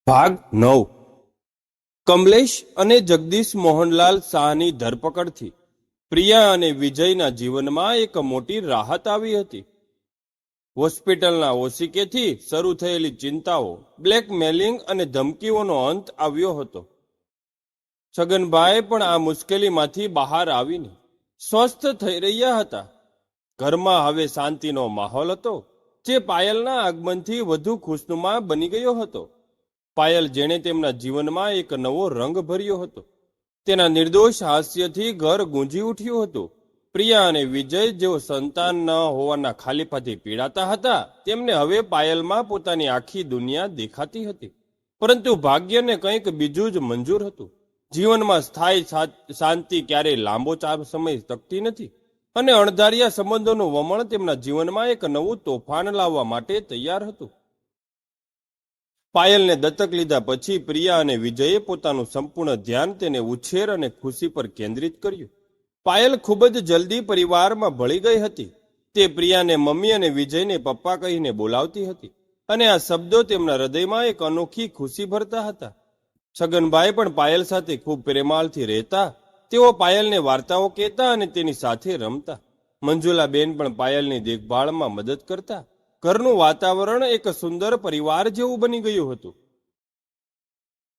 ભાગ 9. કમલેશ અને જગદીશ મોહનલાલ શાહની ધરપકડથી પ્રિયા અને વિજયના જીવનમાં એક મોટી રાહત આવી હતી. હોસ્પિટલના ઓશિકેથી શરૂ થયેલી ચિંતાઓ, બ્લેકમેલિંગ અને ધમકીઓનો અંત આવ્યો હતો. છગનભાઈ પણ આ મુશ્કેલીમાંથી બહાર આવીને સ્વસ્થ થઈ રહ્યા હતા. ઘરમાં હવે શાંતિનો માહોલ હતો, જે પાયલના આગમનથી વધુ ખુશનુમા બની ગયો હતો. પાયલ, જેણે તેમના જીવનમાં એક નવો રંગ ભર્યો હતો, તેના નિર્દોષ હાસ્યથી ઘર ગુંજી ઉઠ્યું હતું. પ્રિયા અને વિજય, જેઓ સંતાન ન હોવાના ખાલીપાથી પીડાતા હતા, તેમને હવે પાયલમાં પોતાની આખી દુનિયા દેખાતી હતી. પરંતુ ભાગ્યને કંઈક બીજું જ મંજૂર હતું. જીવનમાં સ્થાયી શાંતિ ક્યારેય લાંબો સમય ટકતી નથી, અને અણધાર્યા સંબંધોનું વમણ તેમના જીવનમાં એક નવું તોફાન લાવવા માટે તૈયાર હતું. પાયલને દત્તક લીધા પછી પ્રિયા અને વિજયે પોતાનું સંપૂર્ણ ધ્યાન તેને ઉછેર અને ખુશી પર કેન્દ્રિત કર્યું. પાયલ ખૂબ જ જલ્દી પરિવારમાં ભળી ગઈ હતી. તે પ્રિયાને મમ્મી અને વિજયને પપ્પા કહીને બોલાવતી હતી, અને આ શબ્દો તેમના હૃદયમાં એક અનોખી ખુશી ભરતા હતા. છગનભાઈ પણ પાયલ સાથે ખૂબ પ્રેમાળથી રહેતા. તેઓ પાયલને વાર્તાઓ કહેતા અને તેની સાથે રમતા. મંજુલાબેન પણ પાયલની દેખભાળમાં મદદ કરતા. ઘરનું વાતાવરણ એક સુંદર પરિવાર જેવું બની ગયું હતું.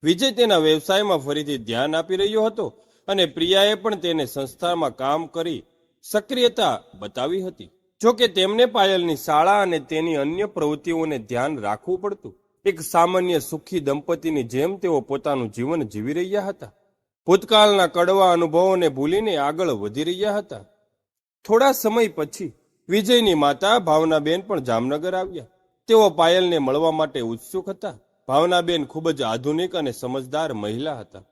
વિજય તેના વ્યવસાયમાં ફરીથી ધ્યાન આપી રહ્યો હતો, અને પ્રિયાએ પણ તેને સંસ્થામાં કામ કરી સક્રિયતા બતાવી હતી. જોકે તેમને પાયલની શાળા અને તેની અન્ય પ્રવૃત્તિઓને ધ્યાન રાખવું પડતું. એક સામાન્ય સુખી દંપતીની જેમ તેઓ પોતાનું જીવન જીવી રહ્યા હતા. ભૂતકાળના કડવા અનુભવોને ભૂલીને આગળ વધી રહ્યા હતા. થોડા સમય પછી વિજયની માતા ભાવનાબેન પણ જામનગર આવ્યા. તેઓ પાયલને મળવા માટે ઉત્સુક હતા. ભાવનાબેન ખૂબ જ આધુનિક અને સમજદાર મહિલા હતા.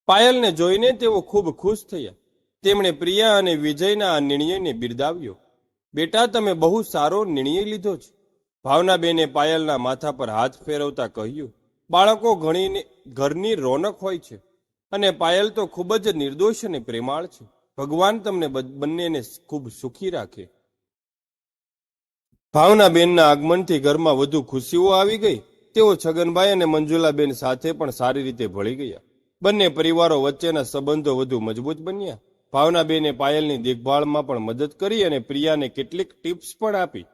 પાયલને જોઈને તેઓ ખૂબ ખુશ થયા. તેમણે પ્રિયા અને વિજયના આ નિર્ણયને બિરદાવ્યો. બેટા, તમે બહુ સારો નિર્ણય લીધો છે. ભાવનાબેને પાયલના માથા પર હાથ ફેરવતા કહ્યું, બાળકો ઘરની રોનક હોય છે, અને પાયલ તો ખૂબ જ નિર્દોષ અને પ્રેમાળ છે. ભગવાન તમને બંનેને ખૂબ સુખી રાખે. ભાવનાબેનના આગમનથી ઘરમાં વધુ ખુશીઓ આવી ગઈ. તેઓ છગનભાઈ અને મંજુલાબેન સાથે પણ સારી રીતે ભળી ગયા. બંને પરિવારો વચ્ચેના સંબંધો વધુ મજબૂત બન્યા. ભાવનાબેને પાયલની દેખભાળમાં પણ મદદ કરી અને પ્રિયાને કેટલીક ટિપ્સ પણ આપી.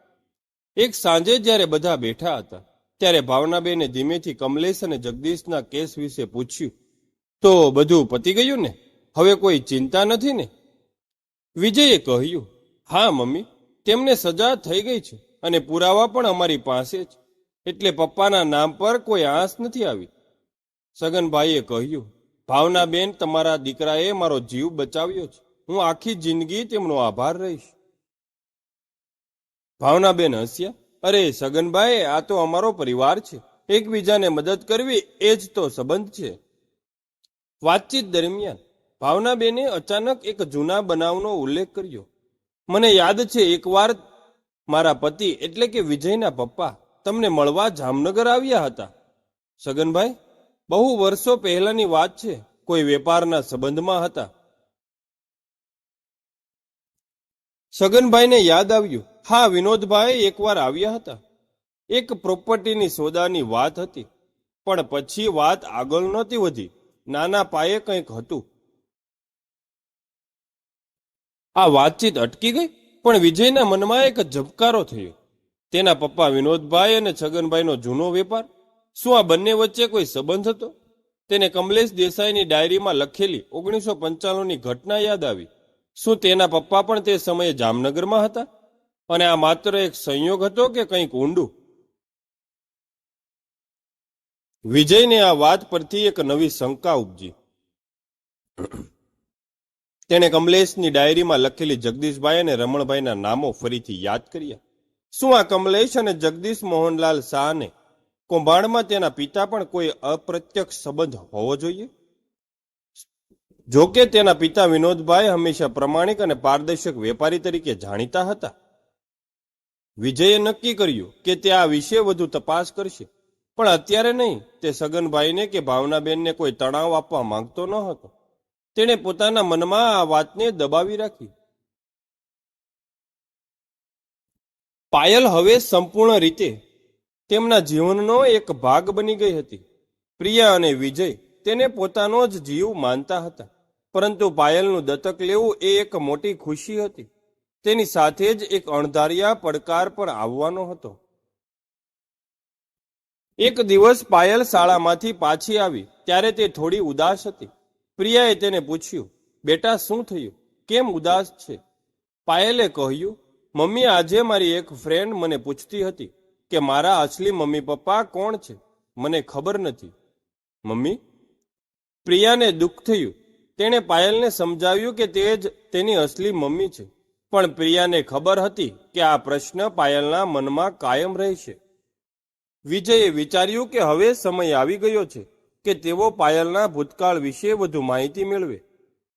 એક સાંજે જ્યારે બધા બેઠા હતા, ત્યારે ભાવનાબેને ધીમેથી કમલેશ અને જગદીશના કેસ વિશે પૂછ્યું. તો બધું પતી ગયું ને? હવે કોઈ ચિંતા નથી ને? વિજયે કહ્યું, હા મમ્મી, તેમને સજા થઈ ગઈ છે, અને પુરાવા પણ અમારી પાસે છે, એટલે પપ્પાના નામ પર કોઈ આંચ નથી આવી. સગનભાઈએ કહ્યું, ભાવનાબેન, તમારા દીકરાએ મારો જીવ બચાવ્યો છે. હું આખી જિંદગી તેમનો આભાર રહીશ. ભાવનાબેન હસ્યા. અરે સગનભાઈ, આ તો અમારો પરિવાર છે. એકબીજાને મદદ કરવી એ જ તો સંબંધ છે. વાતચીત દરમિયાન ભાવનાબેને અચાનક એક જૂના બનાવનો ઉલ્લેખ કર્યો. મને યાદ છે, એકવાર મારા પતિ એટલે કે વિજયના પપ્પા તમને મળવા જામનગર આવ્યા હતા. સગનભાઈ, બહુ વર્ષો પહેલાની વાત છે. કોઈ વેપારના સંબંધમાં હતા. સગનભાઈને યાદ આવ્યું. હા, વિનોદભાઈ એકવાર આવ્યા હતા. એક પ્રોપર્ટીની સોદાની વાત હતી, પણ પછી વાત આગળ નહોતી વધી. નાના પાયે કંઈક હતું. આ વાતચીત અટકી ગઈ, પણ વિજયના મનમાં એક ઝબકારો થયો. તેના પપ્પા વિનોદભાઈ અને છગનભાઈનો જૂનો વેપાર. શું આ બંને વચ્ચે કોઈ સંબંધ હતો? તેને કમલેશ દેસાઈની ડાયરીમાં લખેલી 1995ની ઘટના યાદ આવી. શું તેના પપ્પા પણ તે સમયે જામનગરમાં હતા, અને આ માત્ર એક સંયોગ હતો કે કંઈક ઊંડું? વિજયને આ વાત પરથી એક નવી શંકા ઉપજી. તેણે કમલેશની ડાયરીમાં લખેલી જગદીશભાઈ અને રમણભાઈના નામો ફરીથી યાદ કર્યા. શું આ કમલેશ અને જગદીશ મોહનલાલ શાહને કૌભાંડમાં તેના પિતા પણ કોઈ અપ્રત્યક્ષ સંબંધ હોવો જોઈએ? જોકે તેના પિતા વિનોદભાઈ હંમેશા પ્રમાણિક અને પારદર્શક વેપારી તરીકે જાણીતા હતા. વિજયે નક્કી કર્યું કે તે આ વિશે વધુ તપાસ કરશે, પણ અત્યારે નહીં. તે સગનભાઈને કે ભાવનાબેનને કોઈ તણાવ આપવા માંગતો ન હતો. તેણે પોતાના મનમાં આ વાતને દબાવી રાખી. પાયલ હવે સંપૂર્ણ રીતે તેમના જીવનનો એક ભાગ બની ગઈ હતી. પ્રિયા અને વિજય તેને પોતાનો જ જીવ માનતા હતા, પરંતુ પાયલનું દત્તક લેવું એ એક મોટી ખુશી હતી. તેની સાથે જ એક અણધાર્યા પડકાર પણ આવવાનો હતો. એક દિવસ પાયલ શાળામાંથી પાછી આવી ત્યારે તે થોડી ઉદાસ હતી. પ્રિયાએ તેને પૂછ્યું, બેટા શું થયું, કેમ ઉદાસ છે? પાયલે કહ્યું, મમ્મી, આજે મારી એક ફ્રેન્ડ મને પૂછતી હતી કે મારા અસલી મમ્મી પપ્પા કોણ છે. મને ખબર નથી. મમ્મી? પ્રિયાને દુઃખ થયું. તેણે પાયલને સમજાવ્યું કે તે જ તેની અસલી મમ્મી છે, પણ પ્રિયાને ખબર હતી કે આ પ્રશ્ન પાયલના મનમાં કાયમ રહેશે. વિજયે વિચાર્યું કે હવે સમય આવી ગયો છે કે તેઓ પાયલના ભૂતકાળ વિશે વધુ માહિતી મેળવે.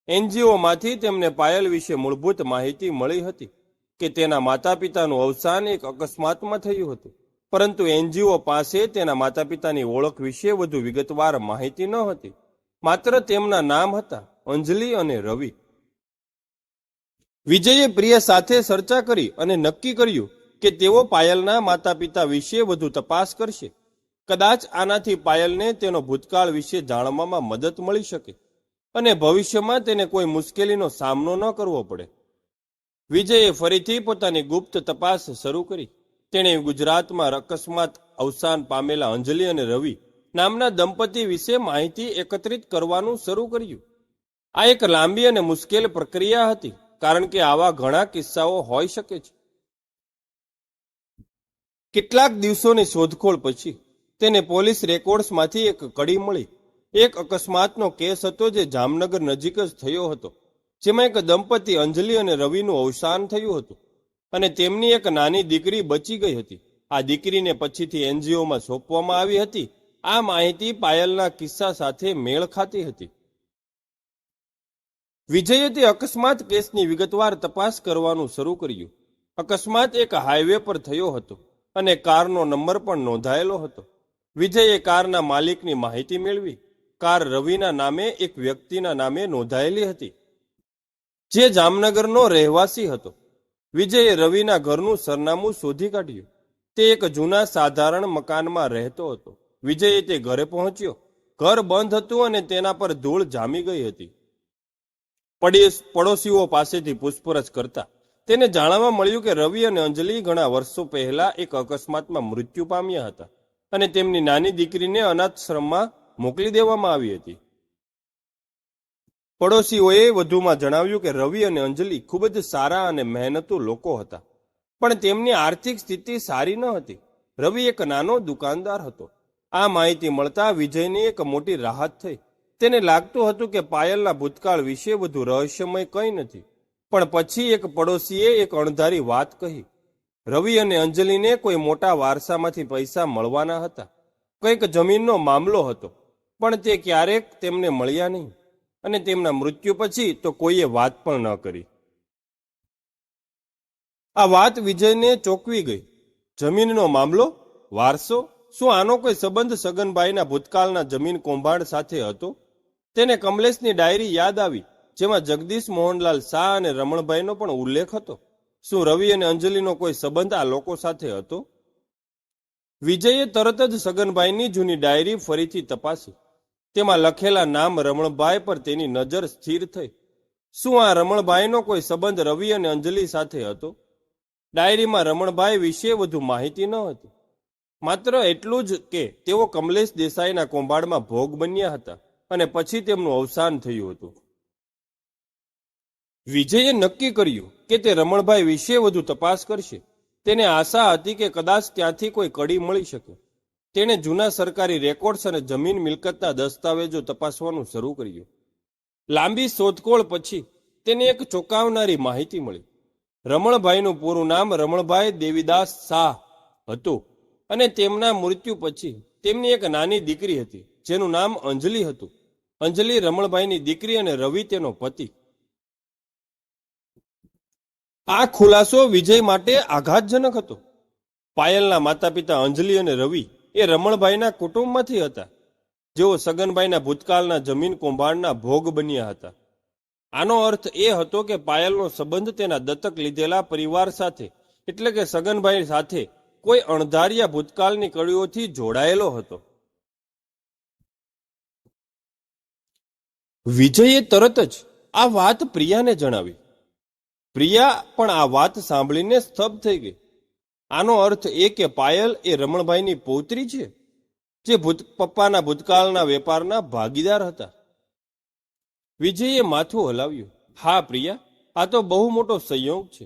એનજીઓમાંથી તેમને પાયલ વિશે મૂળભૂત માહિતી મળી હતી કે તેના માતા પિતાનું અવસાન એક અકસ્માતમાં થયું હતું, પરંતુ એનજીઓ પાસે તેના માતા પિતાની ઓળખ વિશે વધુ વિગતવાર માહિતી ન હતી. માત્ર તેમના નામ હતા અંજલિ અને રવિ. વિજયે પ્રિયા સાથે ચર્ચા કરી અને નક્કી કર્યું કે તેઓ પાયલના માતા પિતા વિશે વધુ તપાસ કરશે. કદાચ આનાથી પાયલને તેનો ભૂતકાળ વિશે જાણવામાં મદદ મળી શકે અને ભવિષ્યમાં તેને કોઈ મુશ્કેલીનો સામનો ન કરવો પડે. વિજયે ફરીથી પોતાની ગુપ્ત તપાસ શરૂ કરી. તેણે ગુજરાતમાં અકસ્માત અવસાન પામેલા અંજલિ અને રવિ નામના દંપતી વિશે માહિતી એકત્રિત કરવાનું શરૂ કર્યું. આ એક લાંબી અને મુશ્કેલ પ્રક્રિયા હતી, કારણ કે આવા ઘણા કિસ્સાઓ હોઈ શકે છે. કેટલાક દિવસોની શોધખોળ પછી તેને પોલીસ રેકોર્ડ્સમાંથી એક કડી મળી. એક અકસ્માતનો કેસ હતો જે જામનગર નજીક જ થયો હતો, જેમાં એક દંપતી અંજલિ અને રવિનું અવસાન થયું હતું અને તેમની એક નાની દીકરી બચી ગઈ હતી. આ દીકરીને પછીથી એનજીઓમાં સોંપવામાં આવી હતી. આ માહિતી પાયલના કિસ્સા સાથે મેળ ખાતી હતી. વિજયે તે અકસ્માત કેસની વિગતવાર તપાસ કરવાનું શરૂ કર્યું. અકસ્માત એક હાઈવે પર થયો હતો અને કારનો નંબર પણ નોંધાયેલો હતો. વિજયે કારના માલિકની માહિતી મેળવી. કાર રવિના નામે એક વ્યક્તિના નામે નોંધાયેલી હતી, જે જામનગરનો રહેવાસી હતો. વિજયે રવિના ઘરનું સરનામું શોધી કાઢ્યું. તે એક જૂના સાધારણ મકાનમાં રહેતો હતો. વિજયે તે ઘરે પહોંચ્યો. ઘર બંધ હતું અને તેના પર ધૂળ જામી ગઈ હતી. પડોશીઓ પાસેથી પૂછપરછ કરતા તેને જાણવા મળ્યું કે રવિ અને અંજલિ ઘણા વર્ષો પહેલા એક અકસ્માતમાં મૃત્યુ પામ્યા હતા અને તેમની નાની દીકરીને અનાથાશ્રમમાં મોકલી દેવામાં આવી હતી. પડોશીઓએ વધુમાં જણાવ્યું કે રવિ અને અંજલિ ખૂબ જ સારા અને મહેનતુ લોકો હતા, પણ તેમની આર્થિક સ્થિતિ સારી ન હતી. રવિ એક નાનો દુકાનદાર હતો. આ માહિતી મળતા વિજયની એક મોટી રાહત થઈ. તેને લાગતું હતું કે પાયલના ભૂતકાળ વિશે વધુ રહસ્યમય કંઈ નથી. પણ પછી એક પડોશીએ એક અણધારી વાત કહી. રવિ અને અંજલિને કોઈ મોટા વારસામાંથી પૈસા મળવાના હતા. કંઈક જમીનનો મામલો હતો, પણ તે ક્યારેક તેમને મળ્યા નહીં અને તેમના મૃત્યુ પછી તો કોઈએ વાત પણ ન કરી. આ વાત વિજયને ચોંકવી ગઈ. જમીનનો મામલો? વારસો? શું આનો કોઈ સંબંધ સગનભાઈના ભૂતકાળના જમીન કૌભાંડ સાથે હતો? તેને કમલેશની ડાયરી યાદ આવી, જેમાં જગદીશ મોહનલાલ શાહ અને રમણભાઈનો પણ ઉલ્લેખ હતો. શું રવિ અને અંજલિનો કોઈ સંબંધ આ લોકો સાથે હતો? વિજયે તરત જ સગનભાઈની જૂની ડાયરી ફરીથી તપાસી. તેમાં લખેલા નામ રમણભાઈ પર તેની નજર સ્થિર થઈ. શું આ રમણભાઈનો કોઈ સંબંધ રવિ અને અંજલિ સાથે હતો? ડાયરીમાં રમણભાઈ વિશે વધુ માહિતી ન હતી, માત્ર એટલું જ કે તેઓ કમલેશ દેસાઈના કૌભાંડમાં ભોગ બન્યા હતા અને પછી તેમનું અવસાન થયું હતું. વિજયે નક્કી કર્યું કે તે રમણભાઈ વિશે વધુ તપાસ કરશે. તેને આશા હતી કે કદાચ ત્યાંથી કોઈ કડી મળી શકે. તેણે જૂના સરકારી રેકોર્ડ્સ અને જમીન મિલકતના દસ્તાવેજો તપાસવાનું શરૂ કર્યું. લાંબી શોધખોળ પછી તેને એક ચોંકાવનારી માહિતી મળી. રમણભાઈનું પૂરું નામ રમણભાઈ દેવીદાસ શાહ હતું અને તેમના મૃત્યુ પછી તેમની એક નાની દીકરી હતી, જેનું નામ અંજલિ હતું. અંજલિ રમણભાઈની દીકરી અને રવિ તેનો પતિ. આ ખુલાસો વિજય માટે આઘાતજનક હતો. પાયલના માતા પિતા અંજલિ અને રવિ એ રમણભાઈના કુટુંબમાંથી હતા, જેઓ સગનભાઈના ભૂતકાળના જમીન કૌભાંડના ભોગ બન્યા હતા. આનો અર્થ એ હતો કે પાયલનો સંબંધ તેના દત્તક લીધેલા પરિવાર સાથે, એટલે કે સગનભાઈ સાથે કોઈ અણધાર્યા ભૂતકાળની કડીઓથી જોડાયેલો હતો. વિજયે તરત જ આ વાત પ્રિયાને જણાવી. પ્રિયા પણ આ વાત સાંભળીને સ્તબ્ધ થઈ ગઈ. આનો અર્થ એ કે પાયલ એ રમણભાઈની પૌત્રી છે, જે પપ્પાના ભૂતકાળના વેપારના ભાગીદાર હતા. વિજયે માથું હલાવ્યું. હા પ્રિયા, આ તો બહુ મોટો સંયોગ છે.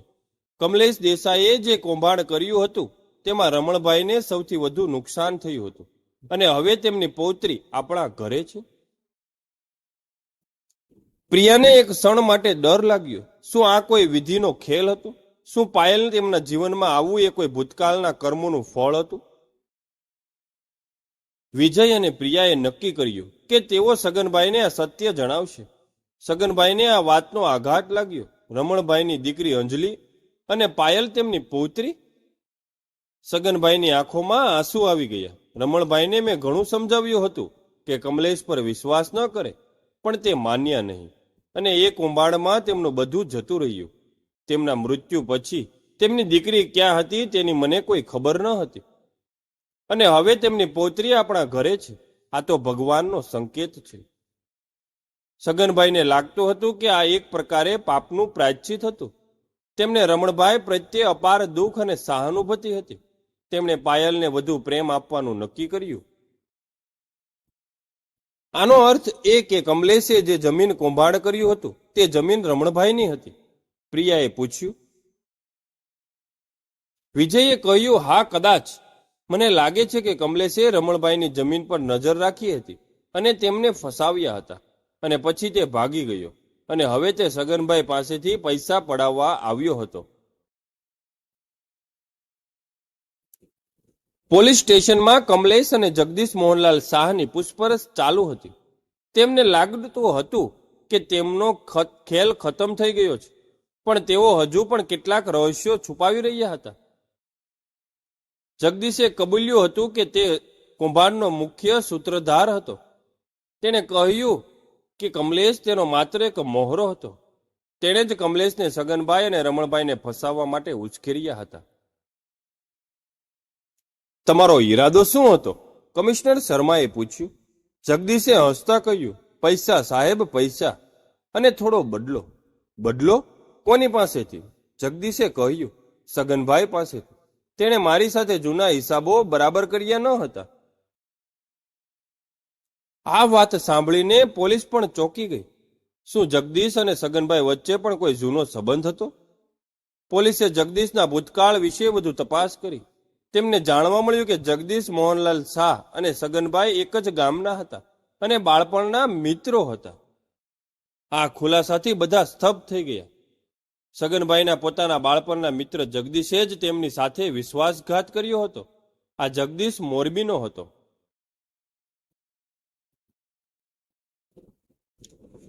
કમલેશ દેસાઈએ જે કૌભાંડ કર્યું હતું તેમાં રમણભાઈને સૌથી વધુ નુકસાન થયું હતું, અને હવે તેમની પૌત્રી આપણા ઘરે છે. પ્રિયાને એક ક્ષણ માટે ડર લાગ્યો. શું આ કોઈ વિધિનો ખેલ હતો? શું પાયલ તેમના જીવનમાં આવવું એ કોઈ ભૂતકાળના કર્મોનું ફળ હતું? વિજય અને પ્રિયાએ નક્કી કર્યું કે તેઓ સગનભાઈને આ સત્ય જણાવશે. સગનભાઈને આ વાતનો આઘાત લાગ્યો. રમણભાઈની દીકરી અંજલિ અને પાયલ તેમની પૌત્રી. સગનભાઈની આંખોમાં આંસુ આવી ગયા. રમણભાઈને મેં ઘણું સમજાવ્યું હતું કે કમલેશ પર વિશ્વાસ ન કરે, પણ તે માન્યા નહીં, અને એ કૌભાંડમાં તેમનું બધું જતું રહ્યું. તેમના મૃત્યુ પછી તેમની દીકરી ક્યાં હતી તેની મને કોઈ ખબર ન હતી, અને હવે તેમની પૌત્રી આપણા ઘરે છે. આ તો ભગવાનનો સંકેત છે. સગનભાઈને લાગતું હતું કે આ એક પ્રકારે પાપનું પ્રાયશ્ચિત હતું. તેમને રમણભાઈ પ્રત્યે અપાર દુઃખ અને સહાનુભૂતિ હતી. તેમણે પાયલને વધુ પ્રેમ આપવાનું નક્કી કર્યું. આનો અર્થ એ કે કમલેશે જે જમીન કૌભાંડ કર્યું હતું તે જમીન રમણભાઈની હતી. પ્રિયાએ પૂછ્યું. વિજયે કહ્યું, હા કદાચ. મને લાગે છે કે કમલેશે રમણભાઈની જમીન પર નજર રાખી હતી અને તેમને ફસાવ્યા હતા, અને પછી તે ભાગી ગયો, અને હવે તે સગનભાઈ પાસેથી પૈસા પડાવવા આવ્યો હતો. પોલીસ સ્ટેશનમાં કમલેશ અને જગદીશ મોહનલાલ શાહની પૂછપરછ ચાલુ હતી. તેમને લાગતું હતું કે તેમનો ખેલ ખતમ થઈ ગયો છે, પણ તેઓ હજુ પણ કેટલાક રહસ્યો છુપાવી રહ્યા હતા. જગદીશે કબૂલ્યું હતું કે તે કૌભાંડનો મુખ્ય સૂત્રધાર હતો. તેણે કહ્યું કે કમલેશ તેનો માત્ર એક મોહરો હતો. તેણે જ કમલેશને સગનભાઈ અને રમણભાઈને ફસાવવા માટે ઉશ્કેર્યા હતા. તમારો ઈરાદો શું હતો? કમિશનર શર્માએ પૂછ્યું. જગદીશે હસતા કહ્યું, પૈસા સાહેબ, પૈસા, અને થોડો બદલો. બદલો? કોની પાસેથી? જગદીશે કહ્યું, સગનભાઈ પાસેથી. તેણે મારી સાથે જૂના હિસાબો બરાબર કર્યા ન હતા. આ વાત સાંભળીને પોલીસ પણ ચોંકી ગઈ. શું જગદીશ અને સગનભાઈ વચ્ચે પણ કોઈ જૂનો સંબંધ હતો? પોલીસે જગદીશના ભૂતકાળ વિશે વધુ તપાસ કરી. તેમને જાણવા મળ્યું કે જગદીશ મોહનલાલ શાહ અને સગનભાઈ એક જ ગામના હતા અને બાળપણના મિત્રો હતા. આ ખુલાસાથી બધા સ્તબ્ધ થઈ ગયા. સગનભાઈના પોતાના બાળપણના મિત્ર જગદીશે જ તેમની સાથે વિશ્વાસઘાત કર્યો હતો. આ જગદીશ મોરબીનો હતો.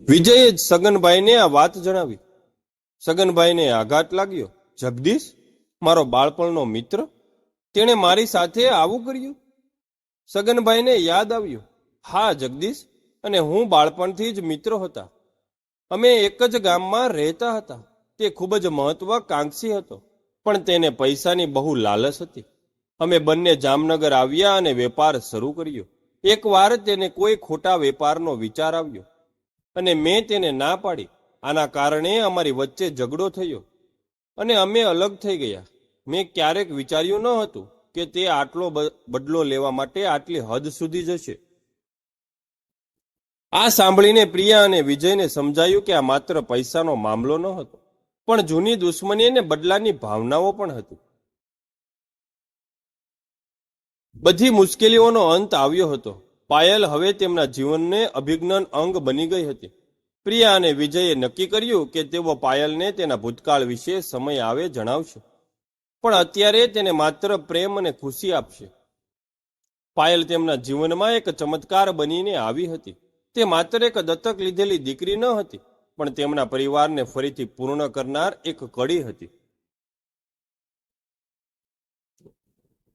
વિજયે જ સગનભાઈને આ વાત જણાવી. સગનભાઈને આઘાત લાગ્યો. જગદીશ, મારો બાળપણનો મિત્ર, તેણે મારી સાથે આવું કર્યું? સગનભાઈને યાદ આવ્યું. હા જગદીશ અને હું બાળપણથી જ મિત્રો હતા. અમે એક જ ગામમાં રહેતા હતા. તે ખૂબ જ મહત્વાકાંક્ષી હતો, પણ તેને પૈસાની બહુ લાલચ હતી. અમે બંને જામનગર આવ્યા અને વેપાર શરૂ કર્યો. એકવાર તેને કોઈ ખોટા વેપારનો વિચાર આવ્યો અને મેં તેને ના પાડી. આના કારણે અમારી વચ્ચે ઝઘડો થયો અને અમે અલગ થઈ ગયા. મેં ક્યારેક વિચાર્યું ન હતું કે તે આટલો બદલો લેવા માટે આટલી હદ સુધી જશે. આ સાંભળીને પ્રિયા અને વિજયને સમજાયું કે આ માત્ર પૈસાનો મામલો ન હતો, પણ જૂની દુશ્મની અને બદલાની ભાવનાઓ પણ હતી. બધી મુશ્કેલીઓનો અંત આવ્યો હતો. પાયલ હવે તેમના જીવનને અભિન્ન અંગ બની ગઈ હતી. પ્રિયા અને વિજયે નક્કી કર્યું કે તેઓ પાયલને તેના ભૂતકાળ વિશે સમય આવે જણાવશે, પણ અત્યારે તેને માત્ર પ્રેમ અને ખુશી આપશે. પાયલ તેમના જીવનમાં એક ચમત્કાર બનીને આવી હતી. તે માત્ર એક દત્તક લીધેલી દીકરી ન હતી, પણ તેમના પરિવારને ફરીથી પૂર્ણ કરનાર એક કડી હતી.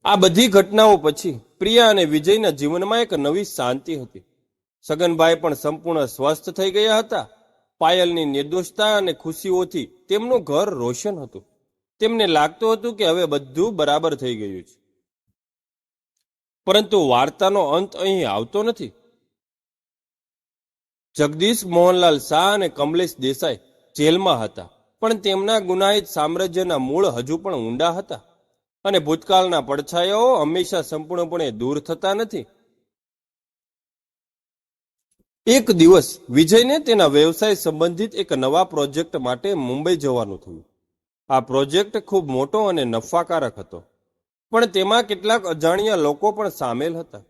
આ બધી ઘટનાઓ પછી પ્રિયા અને વિજયના જીવનમાં એક નવી શાંતિ હતી. સગનભાઈ પણ સંપૂર્ણ સ્વસ્થ થઈ ગયા હતા. પાયલની નિર્દોષતા અને ખુશીઓથી તેમનું ઘર રોશન હતું. તેમને લાગતું હતું કે હવે બધું બરાબર થઈ ગયું છે. પરંતુ વાર્તાનો અંત અહીં આવતો નથી. જગદીશ મોહનલાલ શાહ અને કમલેશ દેસાઈ જેલમાં હતા, પણ તેમના ગુનાહિત સામ્રાજ્યના મૂળ હજુ પણ ઊંડા હતા, અને ભૂતકાળના પડછાયાઓ હંમેશા સંપૂર્ણપણે દૂર થતા નથી. એક દિવસ વિજયને તેના વ્યવસાય સંબંધિત એક નવા પ્રોજેક્ટ માટે મુંબઈ જવાનું થયું. આ પ્રોજેક્ટ ખૂબ મોટો અને નફાકારક હતો, પણ તેમાં કેટલાક અજાણ્યા લોકો પણ સામેલ હતા.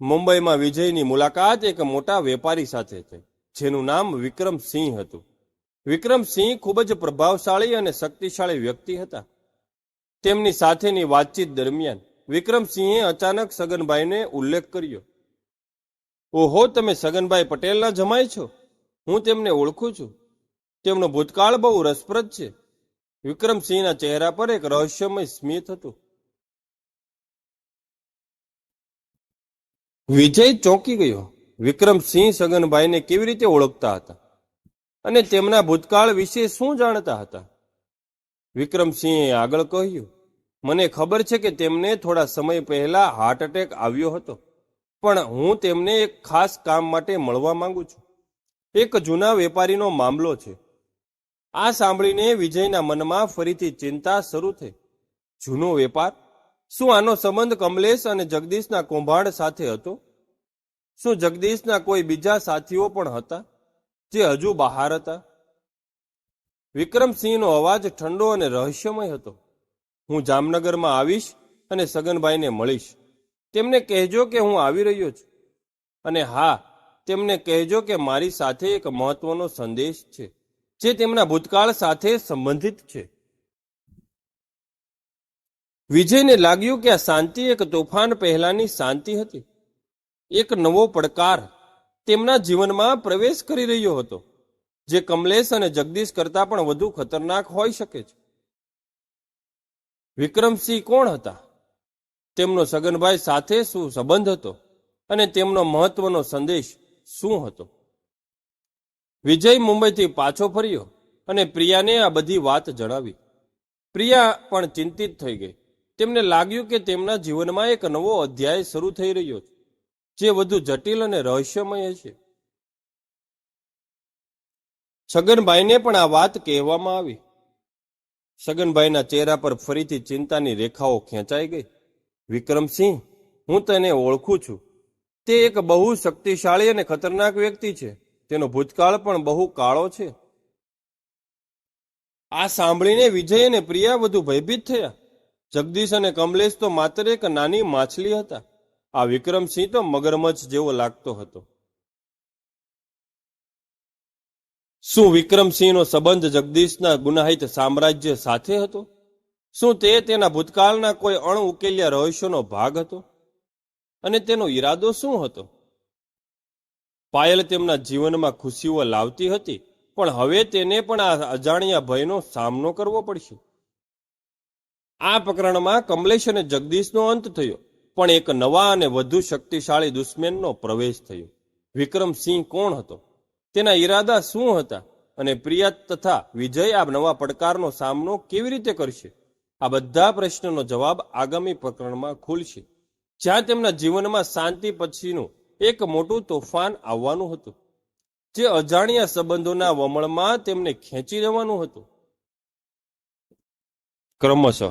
મુંબઈમાં વિજયની મુલાકાત એક મોટા વેપારી સાથે થઈ, જેનું નામ વિક્રમસિંહ હતું. વિક્રમસિંહ ખૂબ જ પ્રભાવશાળી અને શક્તિશાળી વ્યક્તિ હતા. તેમની સાથેની વાતચીત દરમિયાન વિક્રમસિંહે અચાનક સગનભાઈને ઉલ્લેખ કર્યો. ઓહો, તમે સગનભાઈ પટેલના જમાઈ છો? હું તેમને ઓળખું છું. તેમનો ભૂતકાળ બહુ રસપ્રદ છે. વિક્રમસિંહના ચહેરા પર એક રહસ્યમય સ્મિત હતું. વિજય ચોંકી ગયો. વિક્રમસિંહ સગનભાઈને કેવી રીતે ઓળખતા હતા અને તેમના ભૂતકાળ વિશે શું જાણતા હતા? વિક્રમસિંહે આગળ કહ્યું, મને ખબર છે કે તેમને થોડા સમય પહેલા હાર્ટ એટેક આવ્યો હતો, પણ હું તેમને એક ખાસ કામ માટે મળવા માંગુ છું. એક જૂના વેપારીનો મામલો છે. આ સાંભળીને વિજયના મનમાં ફરીથી ચિંતા શરૂ થઈ. જૂનો વેપાર? શું આનો સંબંધ કમલેશ અને જગદીશના કૌભાંડ સાથે હતો? શું જગદીશના કોઈ બીજા સાથીઓ પણ હતા જે હજુ બહાર હતા? વિક્રમસિંહનો અવાજ ઠંડો અને રહસ્યમય હતો. હું જામનગરમાં આવીશ અને સગનભાઈને મળીશ. તેમને કહેજો કે હું આવી રહ્યો છું. અને હા, તેમને કહેજો કે મારી સાથે એક મહત્વનો સંદેશ છે, જે તેમના ભૂતકાળ સાથે સંબંધિત છે. વિજયને લાગ્યું કે આ શાંતિ એક તોફાન પહેલાની શાંતિ હતી. એક નવો પડકાર તેમના જીવનમાં પ્રવેશ કરી રહ્યો હતો, જે કમલેશ અને જગદીશ કરતાં પણ વધુ ખતરનાક હોઈ શકે છે. વિક્રમસિંહ કોણ હતા? તેમનો સગનભાઈ સાથે શું સંબંધ હતો? અને તેમનો મહત્વનો સંદેશ શું હતો? વિજય મુંબઈથી પાછો ફર્યો અને પ્રિયાને આ બધી વાત જણાવી. પ્રિયા પણ ચિંતિત થઈ ગઈ. તેમને લાગ્યું કે તેમના જીવનમાં એક નવો અધ્યાય શરૂ થઈ રહ્યો છે, જે વધુ જટિલ અને રહસ્યમય છે. સગનભાઈને પણ આ વાત કહેવામાં આવી. સગનભાઈના ચહેરા પર ફરીથી ચિંતાની રેખાઓ ખેંચાઈ ગઈ. વિક્રમસિંહ, હું તને ઓળખું છું. તે એક બહુ શક્તિશાળી અને ખતરનાક વ્યક્તિ છે. તેનો ભૂતકાળ પણ બહુ કાળો છે. આ સાંભળીને વિજય અને પ્રિયા વધુ ભયભીત થયા. જગદીશ અને કમલેશ તો માત્ર એક નાની માછલી હતા. આ વિક્રમસિંહ તો મગરમચ્છ જેવો લાગતો હતો. શું વિક્રમસિંહનો સંબંધ જગદીશના ગુનાહિત સામ્રાજ્ય સાથે હતો? શું તે તેના ભૂતકાળના કોઈ અણઉકેલ્યા રહસ્યોનો ભાગ હતો? અને તેનો ઈરાદો શું હતો? પાયલ તેમના જીવનમાં ખુશીઓ લાવતી હતી, પણ હવે તેને પણ આ અજાણ્યા ભયનો સામનો કરવો પડશે. આ પ્રકરણમાં કમલેશ અને જગદીશનો અંત થયો, પણ એક નવા અને વધુ શક્તિશાળી દુશ્મનનો પ્રવેશ થયો. વિક્રમસિંહ કોણ હતો? તેના ઈરાદા શું હતા? અને પ્રિયા તથા વિજય આ નવા પડકારનો સામનો કેવી રીતે કરશે? આ બધા પ્રશ્નનો જવાબ આગામી પ્રકરણમાં ખુલશે, જ્યાં તેમના જીવનમાં શાંતિ પછીનું એક મોટું તોફાન આવવાનું હતું, જે અજાણ્યા સંબંધોના વમળમાં તેમને ખેંચી જવાનું હતું. ક્રમશઃ